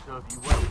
Serve you well.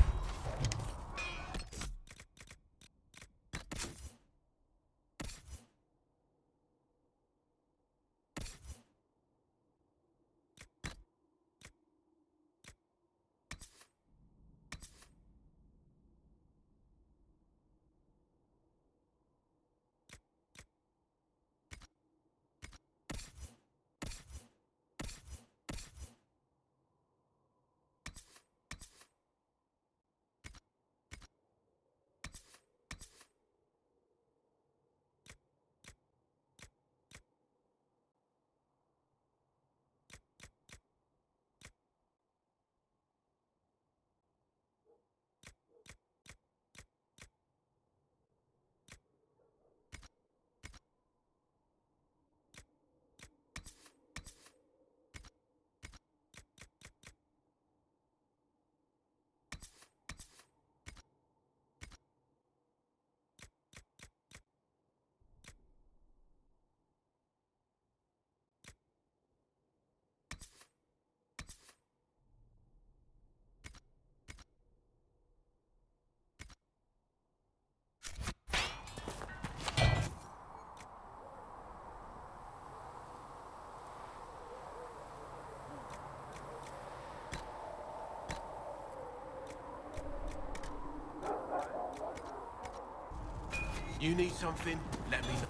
You need something? Let me know.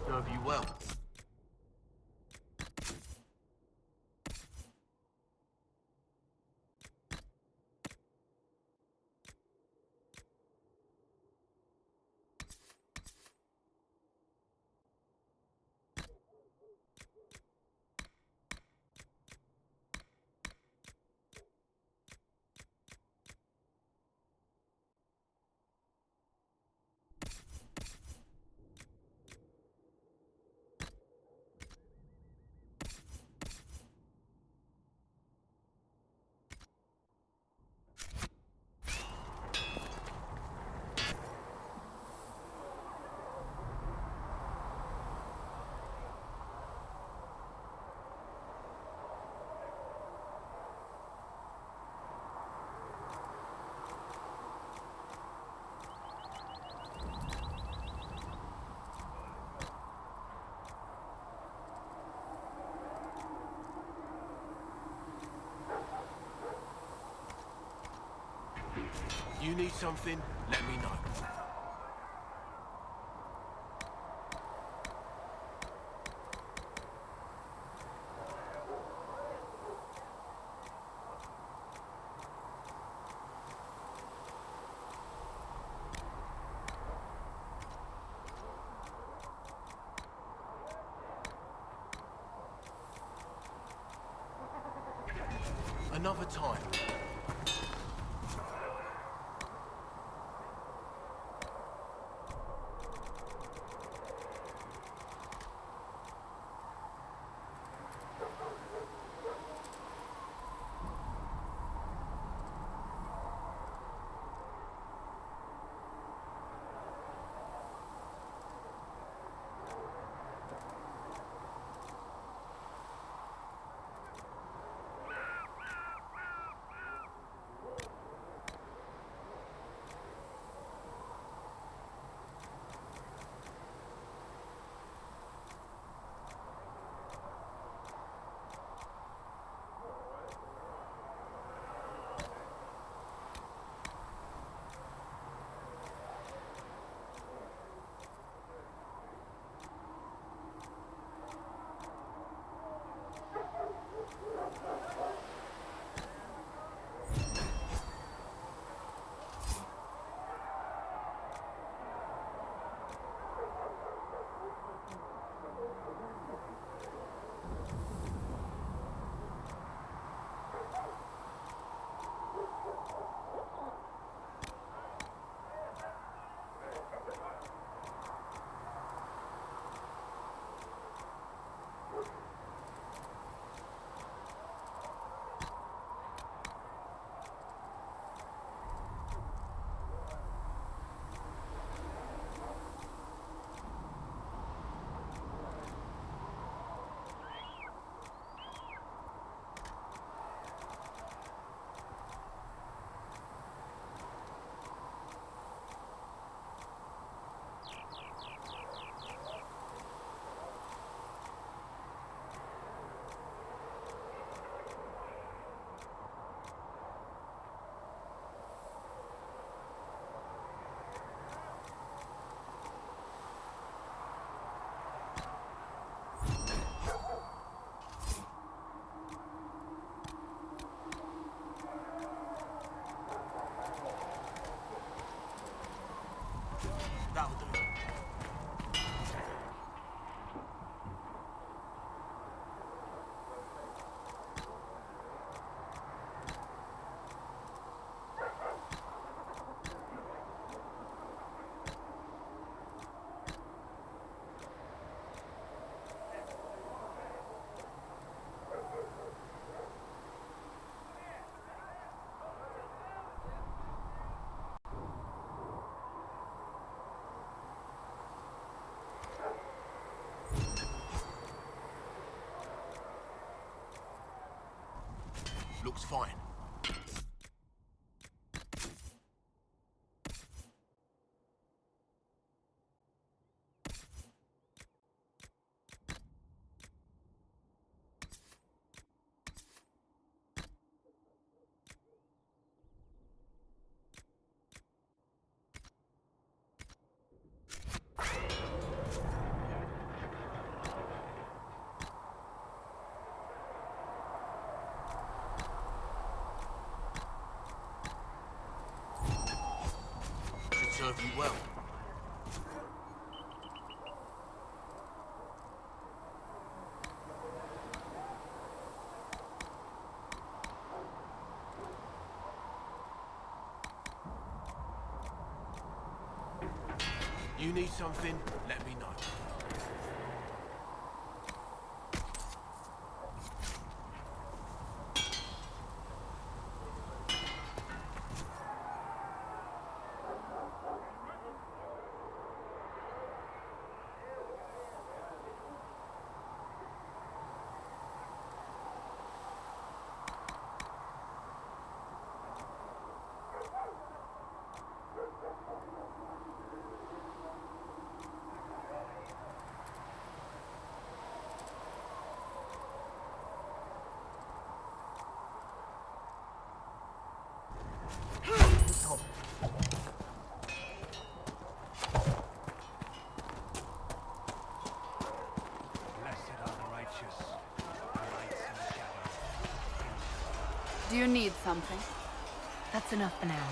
Serve you well. You need something? Let me know. Another time. Looks fine. Serve you well. You need something? Let me know. Do you need something? That's enough for now.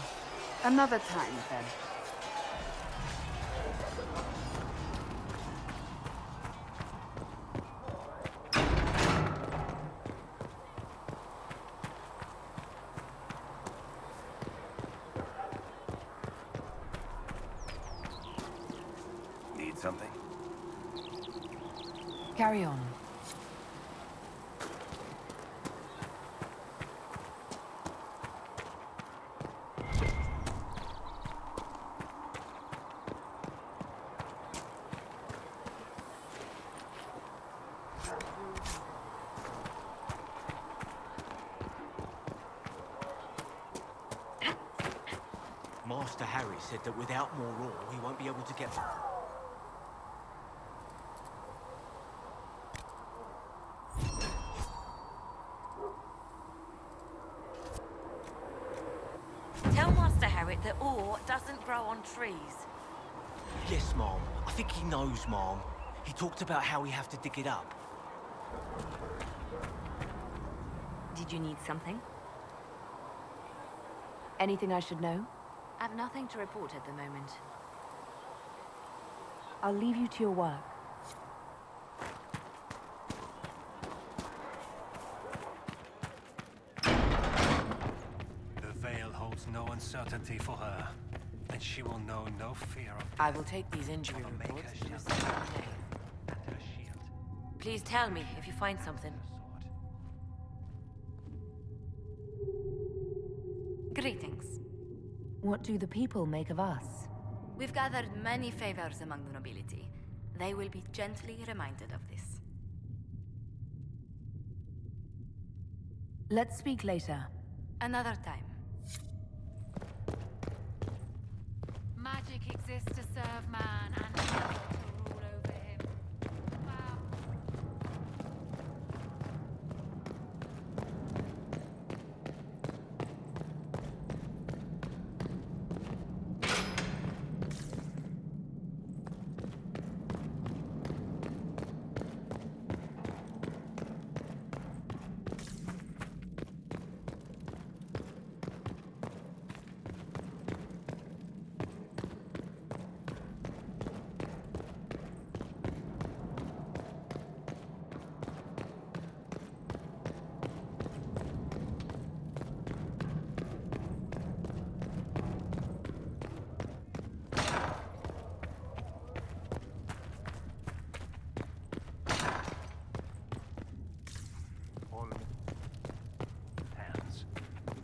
Another time, then. Need something? Carry on. Master Harry said that without more ore, we won't be able to get... Tell Master Harry that ore doesn't grow on trees. Yes, Mom. I think he knows, Mom. He talked about how we have to dig it up. Did you need something? Anything I should know? I've nothing to report at the moment. I'll leave you to your work. The veil holds no uncertainty for her, and she will know no fear of I will take these injury I'll make reports her to shield the same day. and her shield. Please tell me if you find something. Greetings. What do the people make of us? We've gathered many favors among the nobility. They will be gently reminded of this. Let's speak later. Another time. Magic exists to serve man and devil to rule over him. Wow.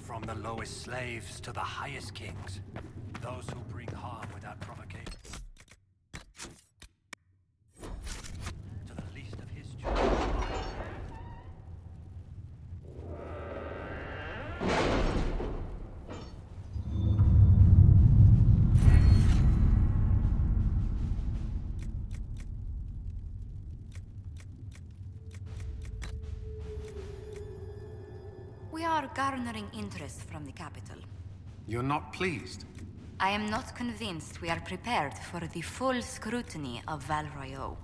From the lowest slaves to the highest kings, those who bring harm without provocation. To the least of his children. We are garnering interest from the capital. You're not pleased? I am not convinced we are prepared for the full scrutiny of Val Royeaux.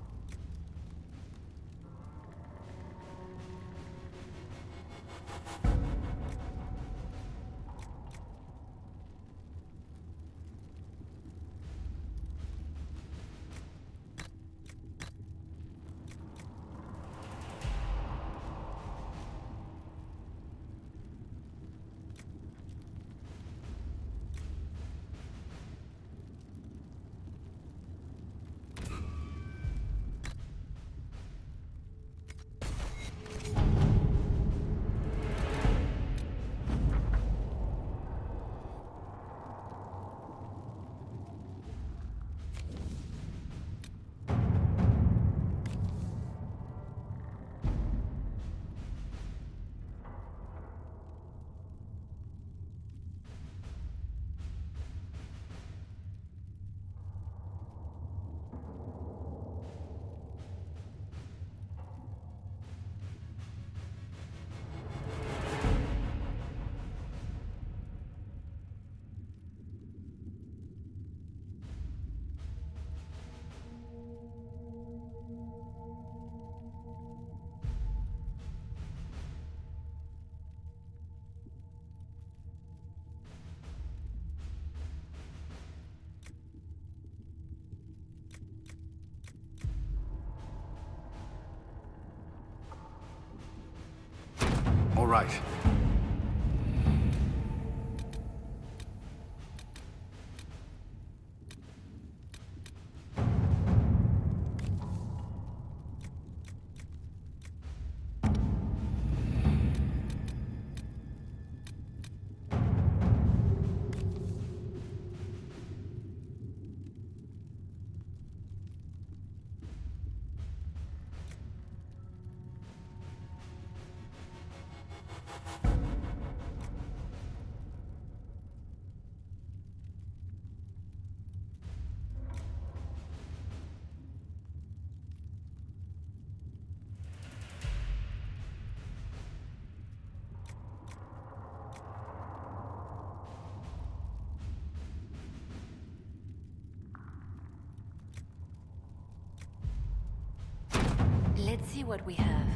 All right. Let's see what we have.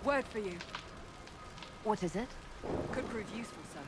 Word for you. What is it? Could prove useful, sir.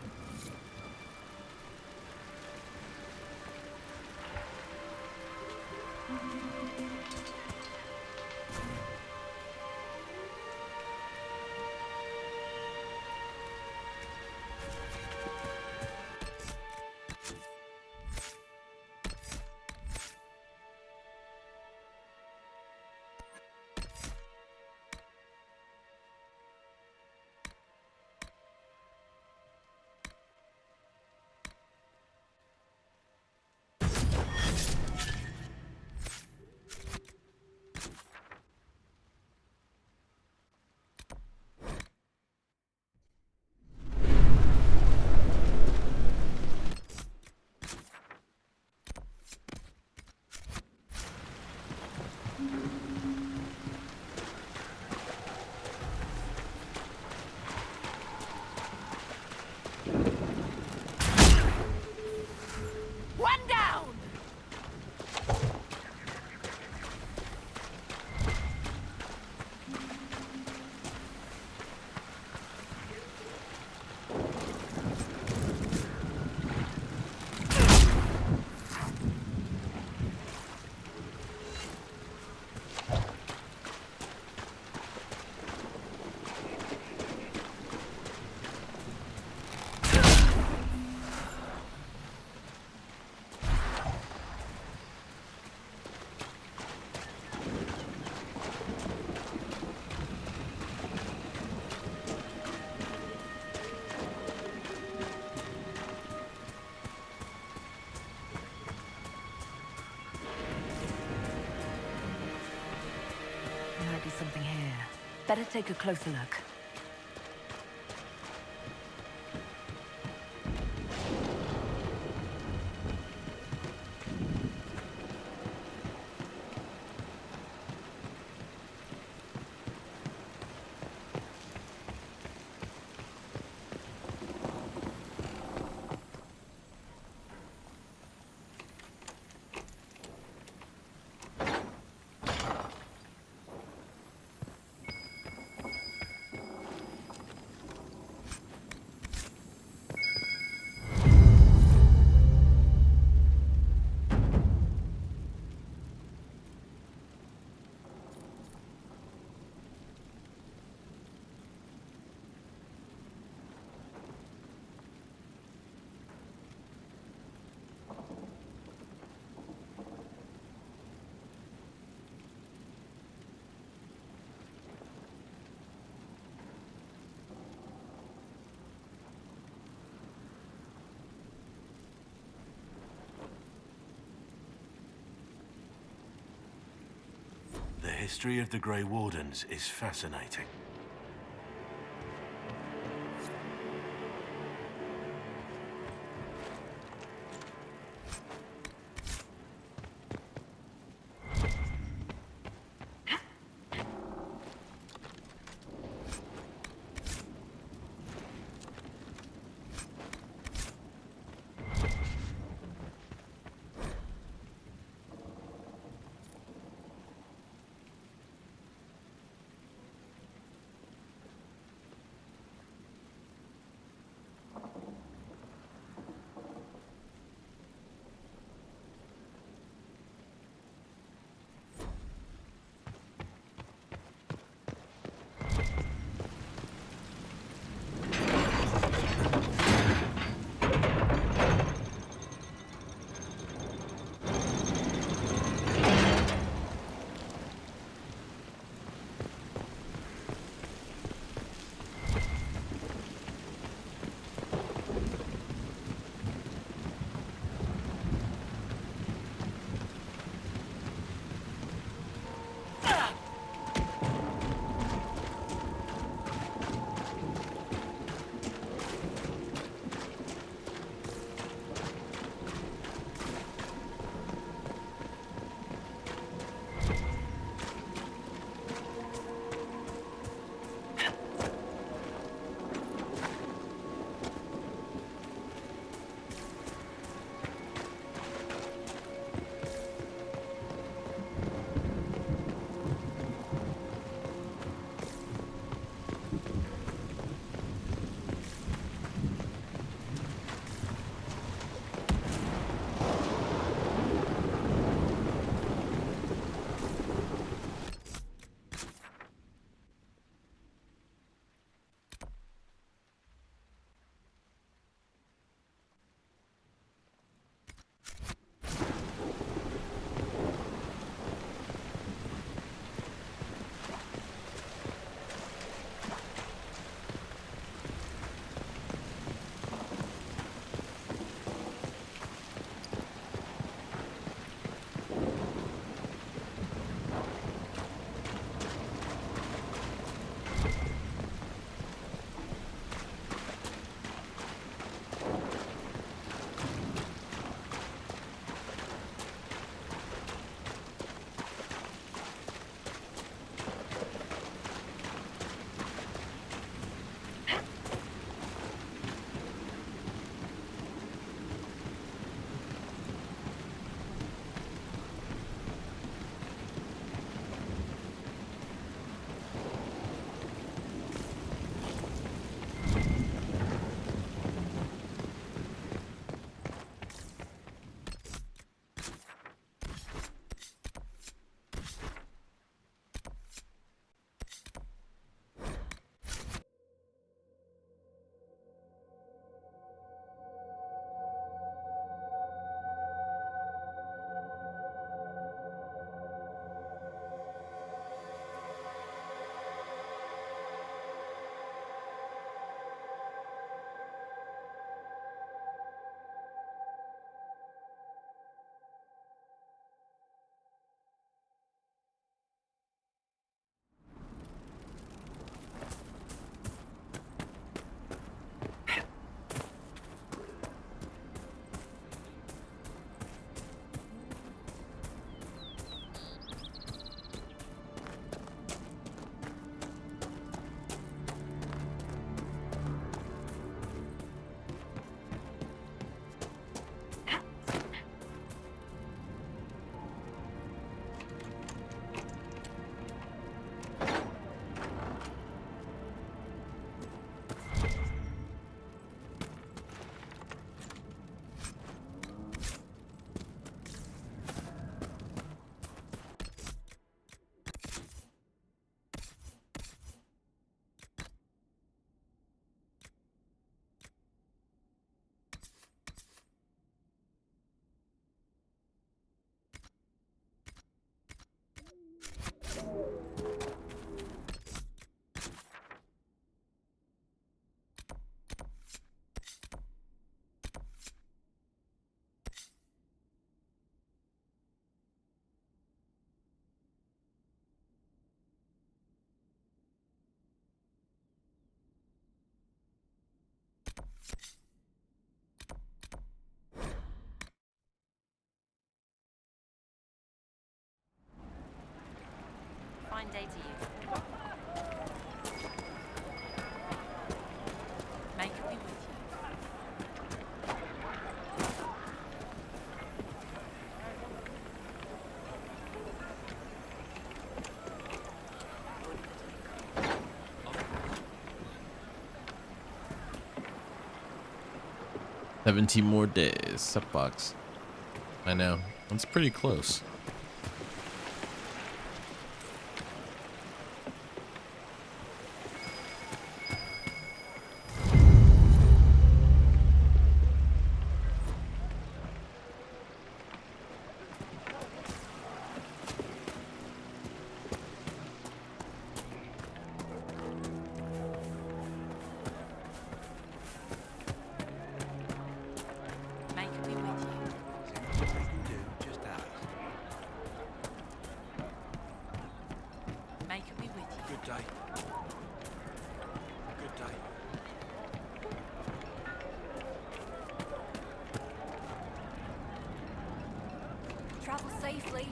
Better take a closer look. The history of the Grey Wardens is fascinating. say to you. May it be with you. 17 more days. Subbox. I know. That's pretty close. May it be with you. Just ask. May it be with you. Good day. Good day. Travel safely.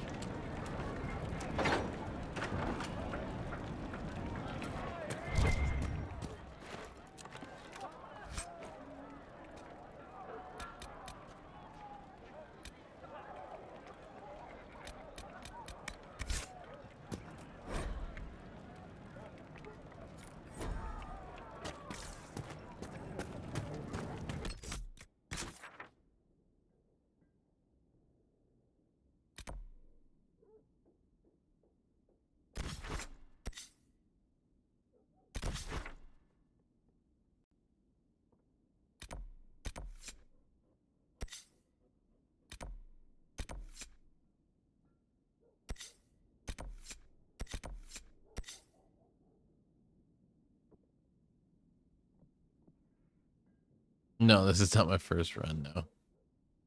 No, this is not my first run. No,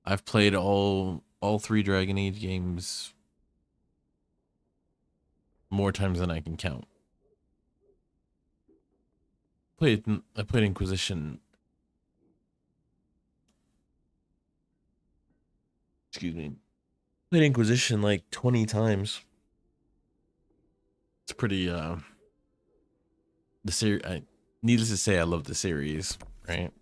I've played all 3 Dragon Age games more times than I can count. I played Inquisition. Excuse me. Played Inquisition like 20 times. It's pretty the series. Needless to say, I love the series, right?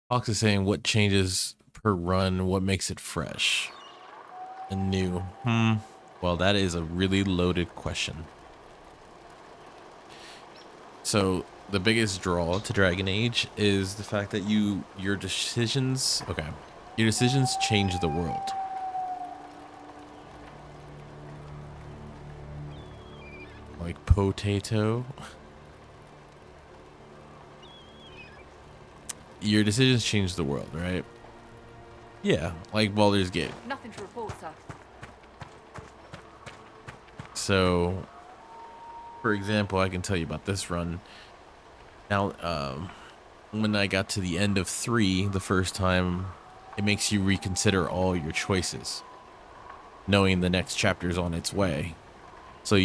Fox is saying, what changes per run? What makes it fresh and new? Well, that is a really loaded question. So the biggest draw to Dragon Age is the fact that your decisions change the world. Like potato. Your decisions change the world, right? Yeah, like Baldur's Gate. Nothing to report, sir. So, for example, I can tell you about this run. Now, when I got to the end of 3 the first time, it makes you reconsider all your choices, knowing the next chapter is on its way. So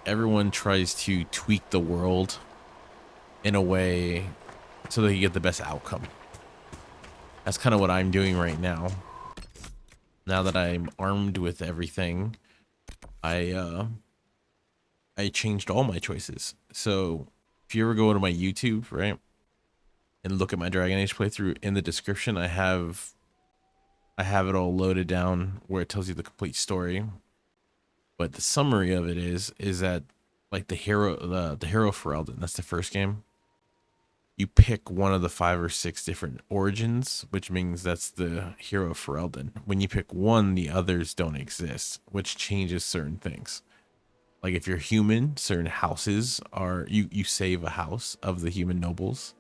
everyone tries to tweak the world in a way so that you get the best outcome. That's kind of what I'm doing right now. Now that I'm armed with everything, I changed all my choices. So if you ever go to my YouTube, right, and look at my Dragon Age playthrough, in the description I have it all loaded down where it tells you the complete story. But the summary of it is that, like, the hero for Elden, that's the first game. You pick one of the 5 or 6 different origins, which means that's the hero for Elden. When you pick one, the others don't exist, which changes certain things. Like if you're human, certain houses are, you save a house of the human nobles.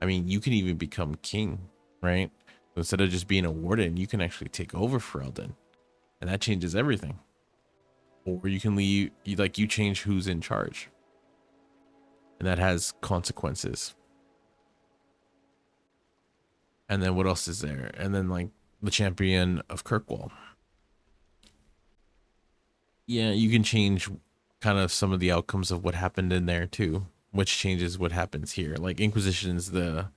I mean, you can even become king, right? So instead of just being a warden, you can actually take over for Elden. And that changes everything. or you can leave. You change who's in charge, and that has consequences. And then what else is there? And then like the champion of Kirkwall. Yeah, you can change kind of some of the outcomes of what happened in there too, which changes what happens here. Like Inquisition's the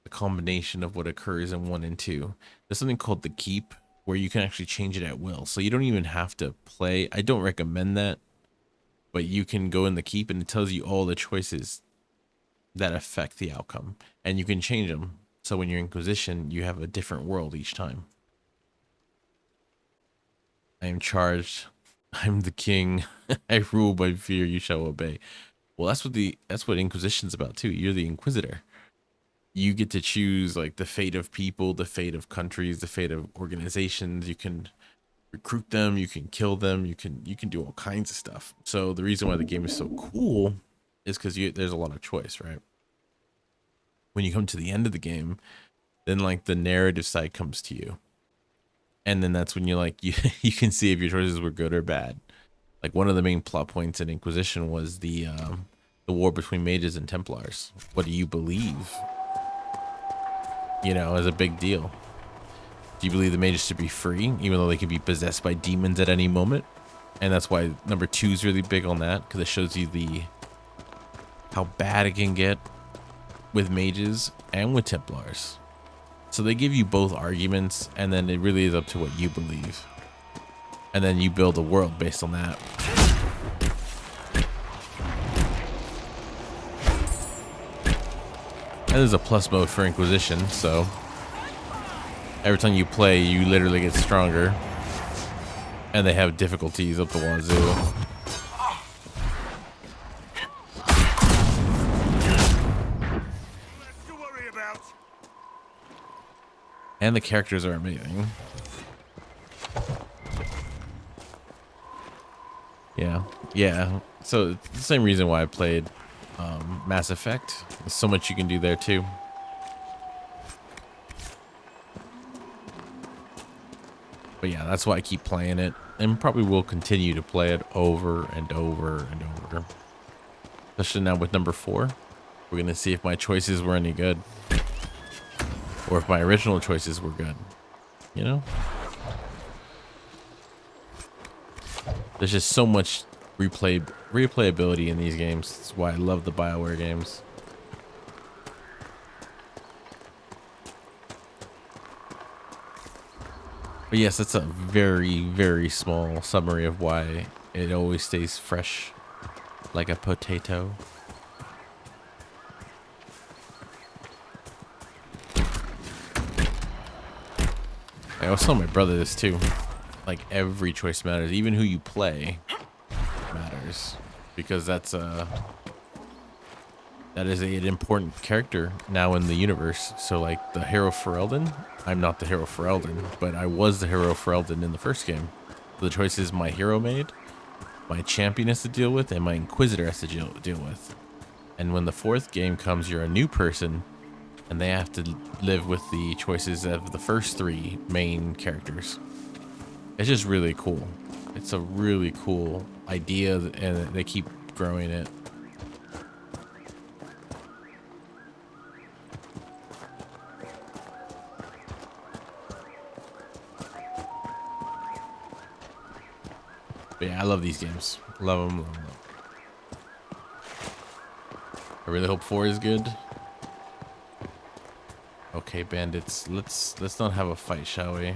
combination of what occurs in 1 and 2. There's something called the Keep, where you can actually change it at will. So you don't even have to play. I don't recommend that, but you can go in the Keep and it tells you all the choices that affect the outcome, and you can change them. So when you're Inquisition, you have a different world each time. I am charged. I'm the king. I rule by fear. You shall obey. Well, that's what Inquisition's about too. You're the Inquisitor. You get to choose like the fate of people, the fate of countries, the fate of organizations. You can recruit them. You can kill them. You can do all kinds of stuff. So the reason why the game is so cool is because there's a lot of choice, right? When you come to the end of the game, then like the narrative side comes to you. And then that's when you can see if your choices were good or bad. Like one of the main plot points in Inquisition was the war between mages and Templars. What do you believe? Is a big deal. Do you believe the mages should be free, even though they can be possessed by demons at any moment? And that's why number 2 is really big on that, because it shows you how bad it can get with mages and with Templars. So they give you both arguments, and then it really is up to what you believe. And then you build a world based on that. And there's a plus mode for Inquisition, so every time you play, you literally get stronger. And they have difficulties up the wazoo. And the characters are amazing. Yeah. So it's the same reason why I played Mass Effect. There's so much you can do there too. But yeah, that's why I keep playing it, and probably will continue to play it over and over and over. Especially now with number 4. We're gonna see if my choices were any good, or if my original choices were good. There's just so much replayability in these games. That's why I love the BioWare games. But yes, that's a very, very small summary of why it always stays fresh like a potato. I was telling my brother this too. Like every choice matters, even who you play matters, because that is an important character now in the universe. So like the hero Ferelden, I'm not the hero Ferelden, but I was the hero Ferelden in the first game. The choices my hero made, my champion has to deal with, and my Inquisitor has to deal with. And when the 4th game comes, you're a new person, and they have to live with the choices of the first 3 main characters. It's just really cool. It's a really cool idea, and they keep growing it. But yeah, I love these games. Love them. I really hope 4 is good. Okay, bandits, let's not have a fight, shall we?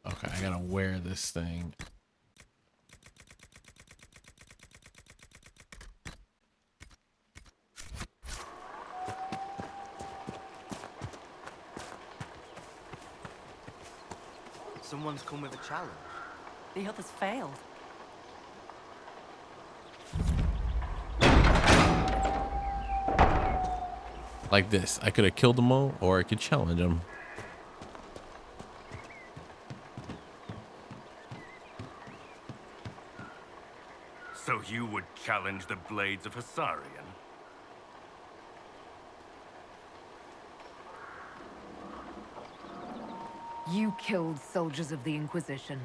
Okay, I gotta wear this thing. Someone's come with a challenge. The others failed. Like this, I could have killed them all, or I could challenge them. So you would challenge the blades of Hassarian? You killed soldiers of the Inquisition.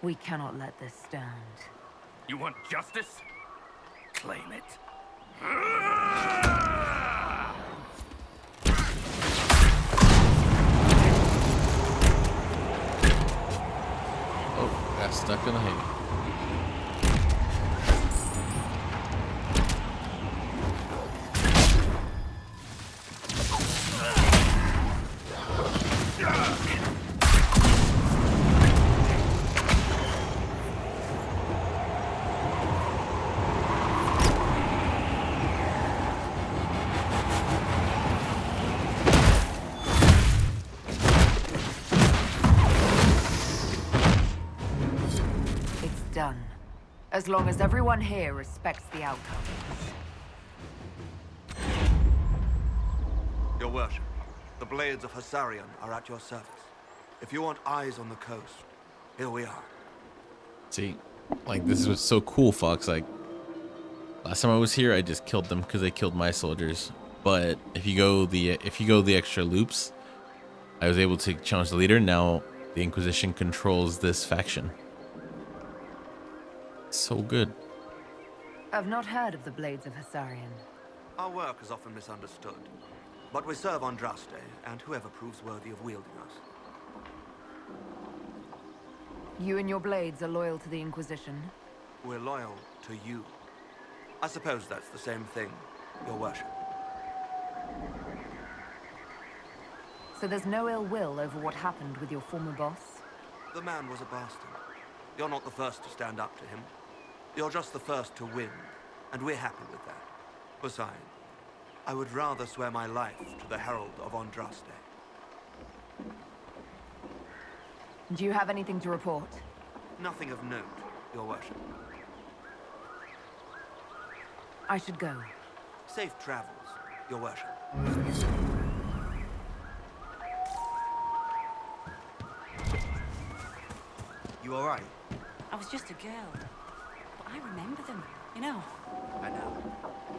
We cannot let this stand. You want justice? Claim it. Oh, got stuck in the hay. Done. As long as everyone here respects the outcome. Your worship, the Blades of Hasarion are at your service. If you want eyes on the coast, here we are. See, like, this was so cool, Fox. Like, last time I was here, I just killed them because they killed my soldiers. But if you go the extra loops, I was able to challenge the leader. Now the Inquisition controls this faction. So good. I've not heard of the Blades of Hasarion. Our work is often misunderstood, but we serve Andraste and whoever proves worthy of wielding us. You and your blades are loyal to the Inquisition? We're loyal to you. I suppose that's the same thing, your worship. So there's no ill will over what happened with your former boss? The man was a bastard. You're not the first to stand up to him. You're just the first to win, and we're happy with that. Besides, I would rather swear my life to the Herald of Andraste. Do you have anything to report? Nothing of note, your worship. I should go. Safe travels, your worship. You all right? I was just a girl. But I remember them, you know. I know.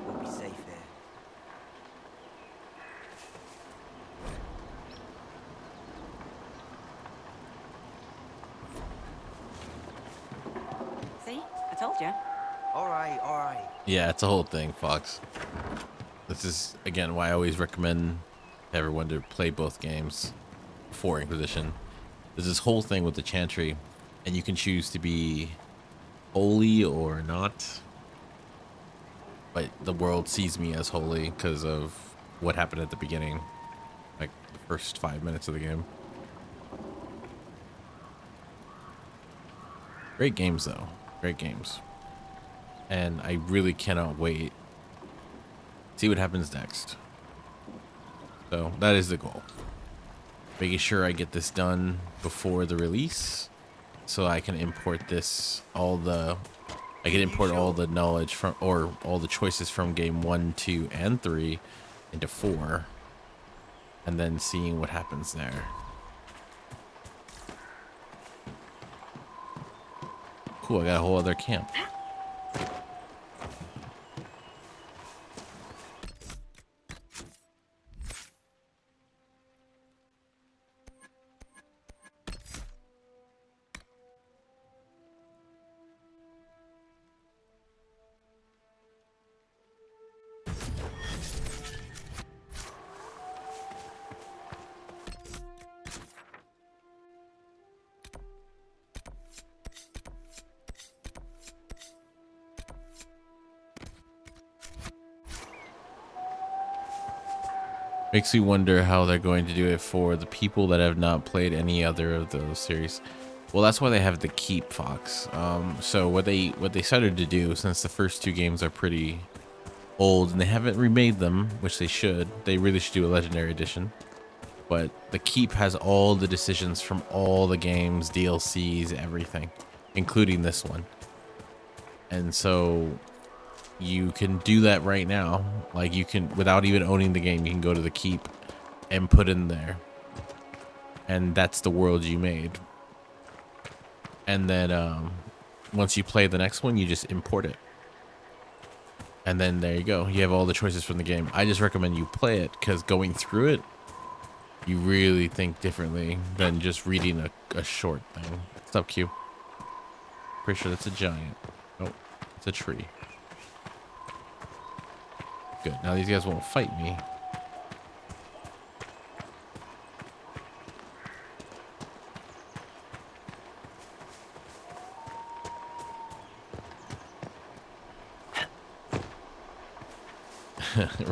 We'll be safe here. See? I told you. All right, all right. Yeah, it's a whole thing, Fox. This is, again, why I always recommend everyone to play both games before Inquisition. There's this whole thing with the Chantry, and you can choose to be holy or not. But the world sees me as holy because of what happened at the beginning, like the first 5 minutes of the game. Great games, though. Great games. And I really cannot wait to see what happens next. So that is the goal. Making sure I get this done before the release, so I can import this, I can import all the knowledge from, or all the choices from game 1, 2, and 3 into 4, and then seeing what happens there. Cool, I got a whole other camp. Makes me wonder how they're going to do it for the people that have not played any other of those series. Well, that's why they have the Keep, Fox. So what they started to do, since the first 2 games are pretty old and they haven't remade them, which they should. They really should do a Legendary Edition. But the Keep has all the decisions from all the games, DLCs, everything, including this one. And so you can do that right now. Like, you can, without even owning the game, you can go to the Keep and put in there, and that's the world you made. And then once you play the next one, you just import it, and then there you go, you have all the choices from the game. I just recommend you play it, because going through it you really think differently than just reading a short thing. What's up, Q? Pretty sure that's a giant. Oh, it's a tree. Good. Now these guys won't fight me.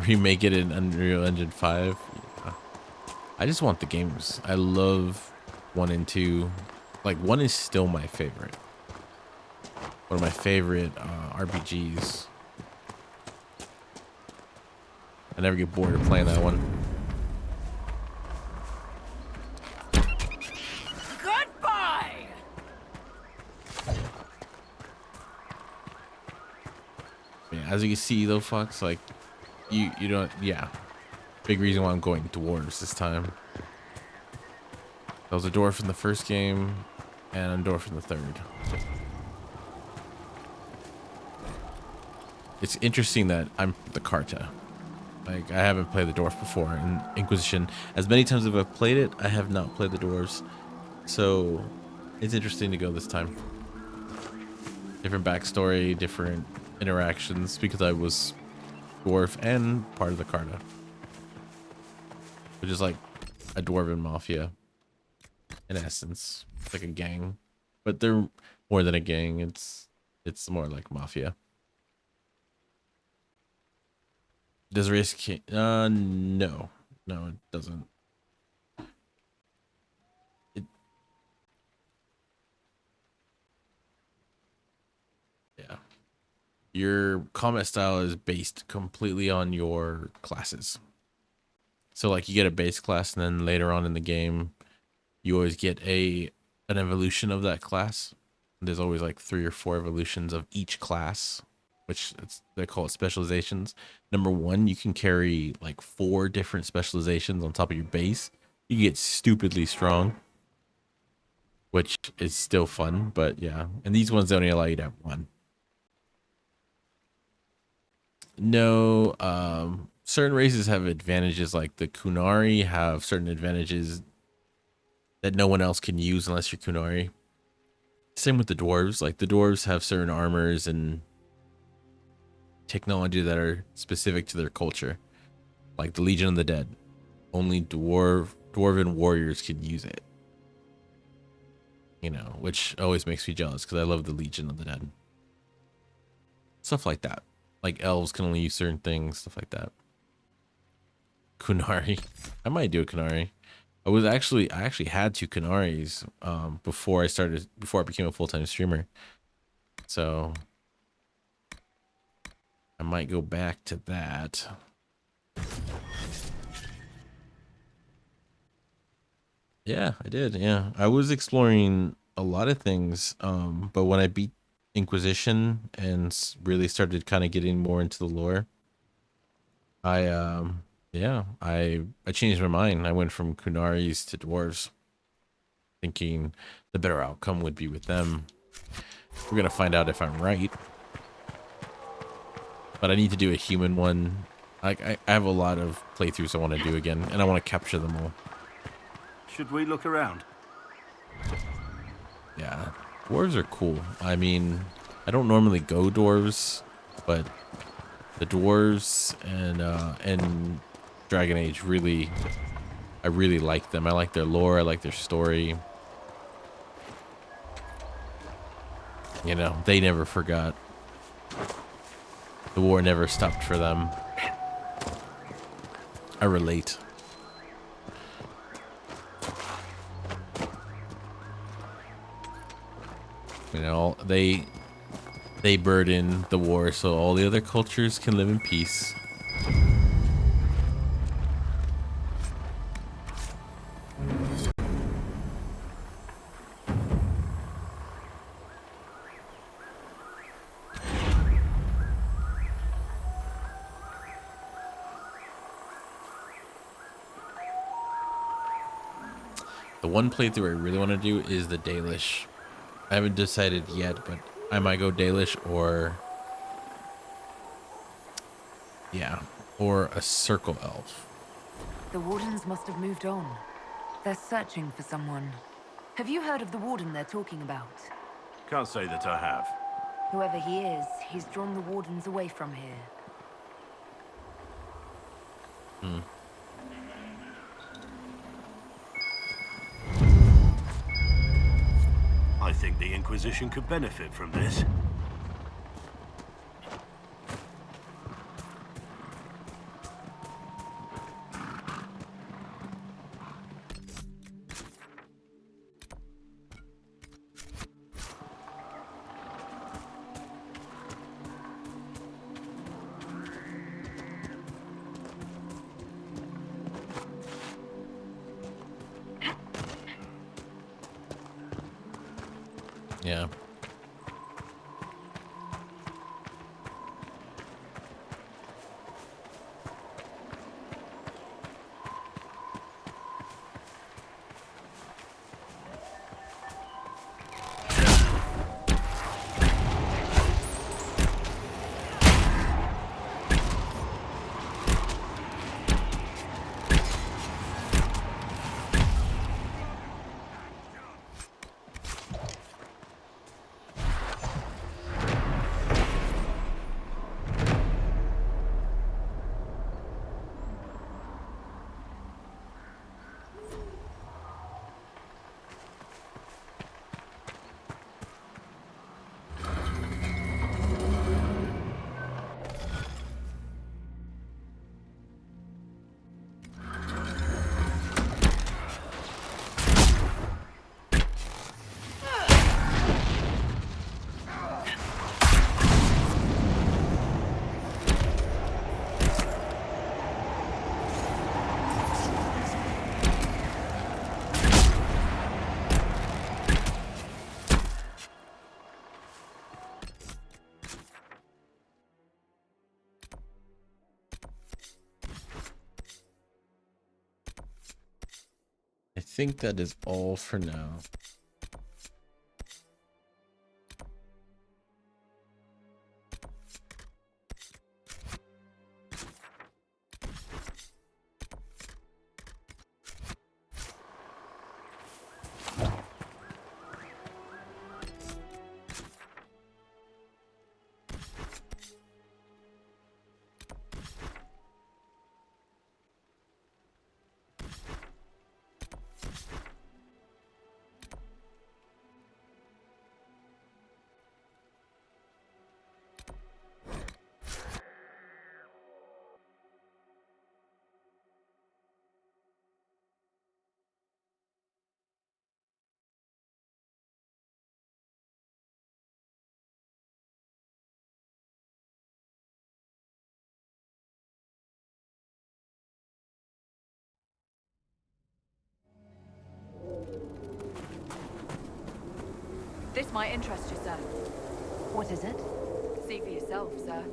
Remake it in Unreal Engine 5. Yeah. I just want the games. I love 1 and 2. Like 1 is still my favorite. One of my favorite RPGs. I never get bored of playing that one. Goodbye! Yeah, as you can see though, Fox, like you don't, yeah. Big reason why I'm going dwarves this time. That was a dwarf in the first game and a dwarf in the third. It's interesting that I'm the Carta. Like, I haven't played the dwarf before in Inquisition. As many times as I've played it, I have not played the dwarves. So it's interesting to go this time. Different backstory, different interactions, because I was dwarf and part of the Carta. Which is like a dwarven mafia in essence. It's like a gang. But they're more than a gang, it's more like mafia. Does risk no, it doesn't. Yeah, your combat style is based completely on your classes. So like you get a base class, and then later on in the game you always get an evolution of that class. There's always like 3 or 4 evolutions of each class, which they call it specializations. Number 1, you can carry like 4 different specializations on top of your base. You get stupidly strong, which is still fun, but yeah. And these ones only allow you to have 1. No, certain races have advantages, like the Kunari have certain advantages that no one else can use unless you're Kunari. Same with the dwarves. Like the dwarves have certain armors and technology that are specific to their culture, like the Legion of the Dead. Only dwarven warriors can use it, you know, which always makes me jealous because I love the Legion of the Dead. Stuff like that. Like elves can only use certain things, stuff like that. Kunari. I might do a Kunari. I actually had 2 Kunaris before I became a full-time streamer. So I might go back to that. Yeah, I did. Yeah, I was exploring a lot of things, but when I beat Inquisition and really started kind of getting more into the lore, I changed my mind. I went from Kunaris to dwarves, thinking the better outcome would be with them. We're gonna find out if I'm right. But I need to do a human one. Like I have a lot of playthroughs I want to do again, and I want to capture them all. Should we look around? Yeah, dwarves are cool. I mean, I don't normally go dwarves, but the dwarves and Dragon Age I really like them. I like their lore. I like their story. You know, they never forgot. The war never stopped for them. I relate. You know, they burden the war so all the other cultures can live in peace. The one playthrough I really want to do is the Dalish. I haven't decided yet, but I might go Dalish or a Circle Elf. The Wardens must have moved on. They're searching for someone. Have you heard of the Warden they're talking about? Can't say that I have. Whoever he is, he's drawn the Wardens away from here. I think the Inquisition could benefit from this. Yeah. I think that is all for now. This might interest you, sir. What is it? See for yourself, sir.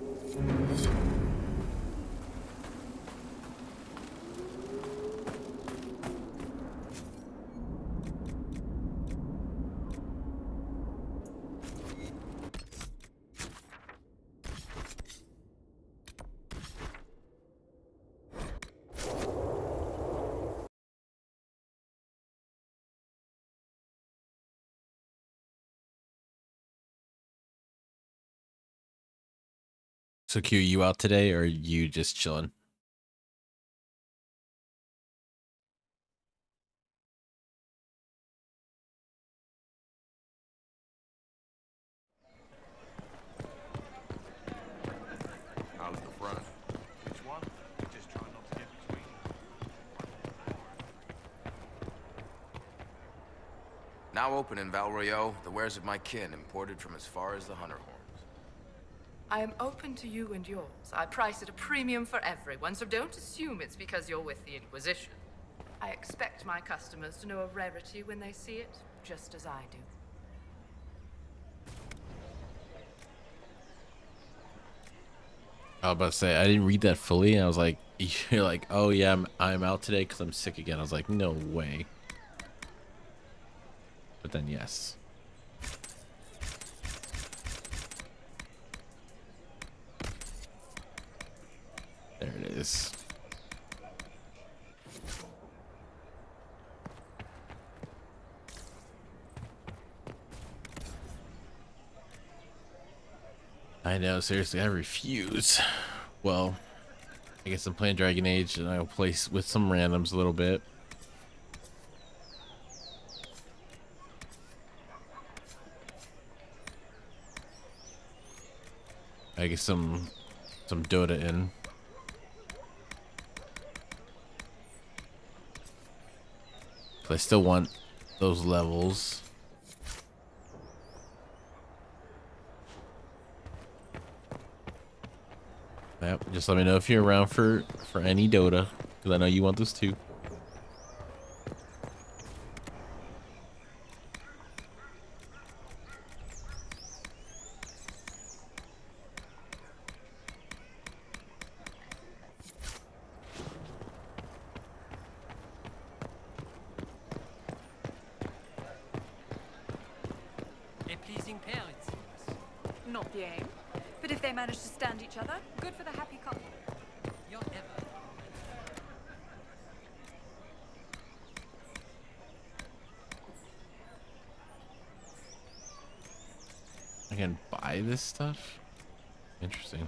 So Q, you out today or are you just chilling? How's the front? Which one? Just trying not to get between. Now open in Val Royeaux, the wares of my kin, imported from as far as the Hunter Horns. I am open to you and yours. I price at a premium for everyone, so don't assume it's because you're with the Inquisition. I expect my customers to know a rarity when they see it, just as I do. I was about to say, I didn't read that fully, and I was like, you're like, oh yeah, I'm out today because I'm sick again. I was like, no way. But then yes. There it is. I know, seriously, I refuse. Well, I guess I'm playing Dragon Age and I'll play with some randoms a little bit. I get some Dota in. I still want those levels. Yep, just let me know if you're around for any Dota, because I know you want this too. A pleasing pair, it seems. Not the aim. But if they manage to stand each other, good for the happy couple. You're ever. I can buy this stuff? Interesting.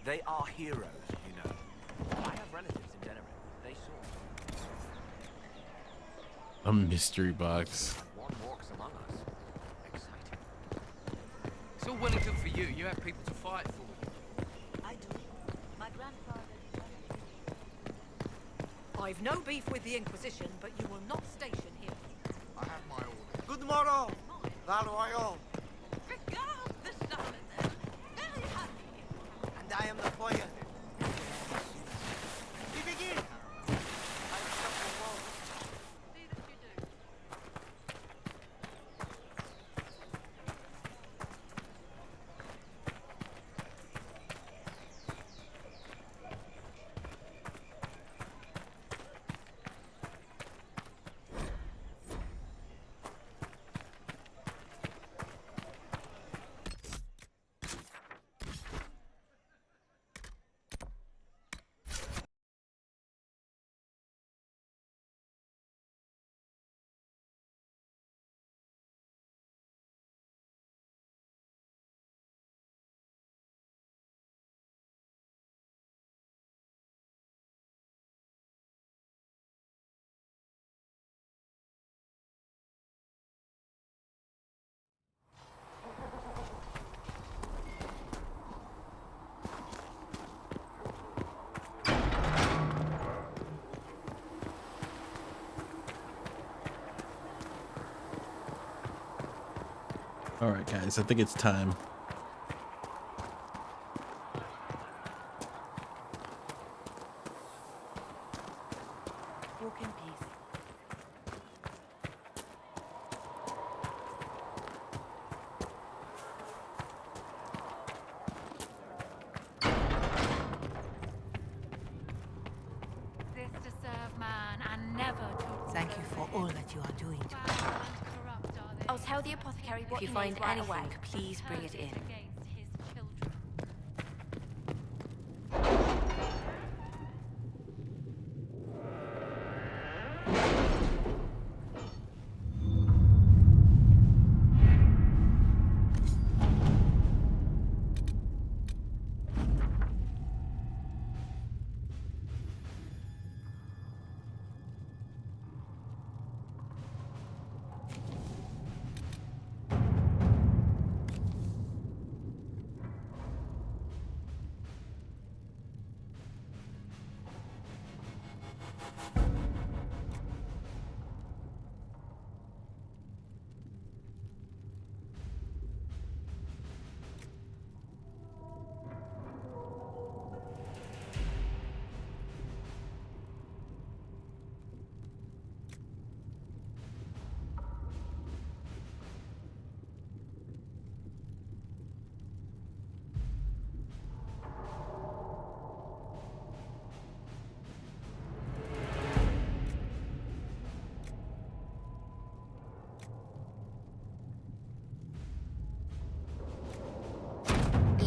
They are heroes, you know. I have relatives in Denerim. They saw. A mystery box. One walks among us. Exciting. It's all well and good for you. You have people to fight for. I do. My grandfather. I've no beef with the Inquisition, but you will not station here. I have my orders. Good morrow, Valroyal. Regard the summons. Very happy. And I am the foyer. We begin. See that you do. All right, guys, I think it's time. Walk in peace. This to serve man and never to rule Thank you over for all him. that you are doing to Foul and corrupt are they. I'll tell the apothecary what If you he find needs right anything, away. please bring it Turns in. against his children.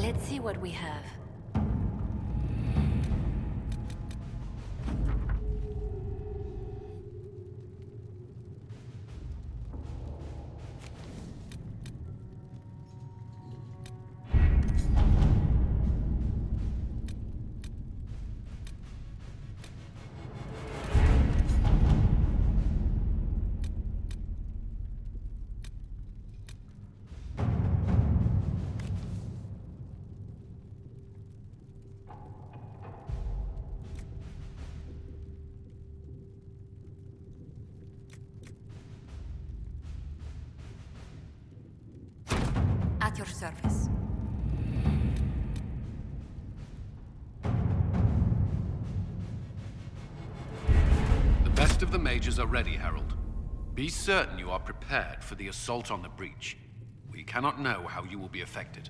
Let's see what we have. At your service. The best of the mages are ready, Herald. Be certain you are prepared for the assault on the breach. We cannot know how you will be affected.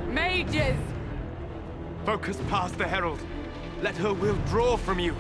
Mages! Focus past the Herald. Let her will draw from you.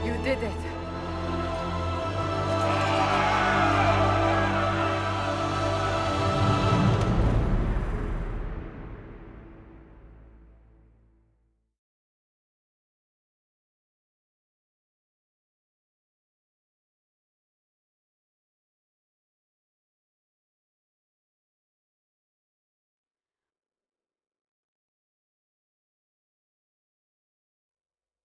You did it.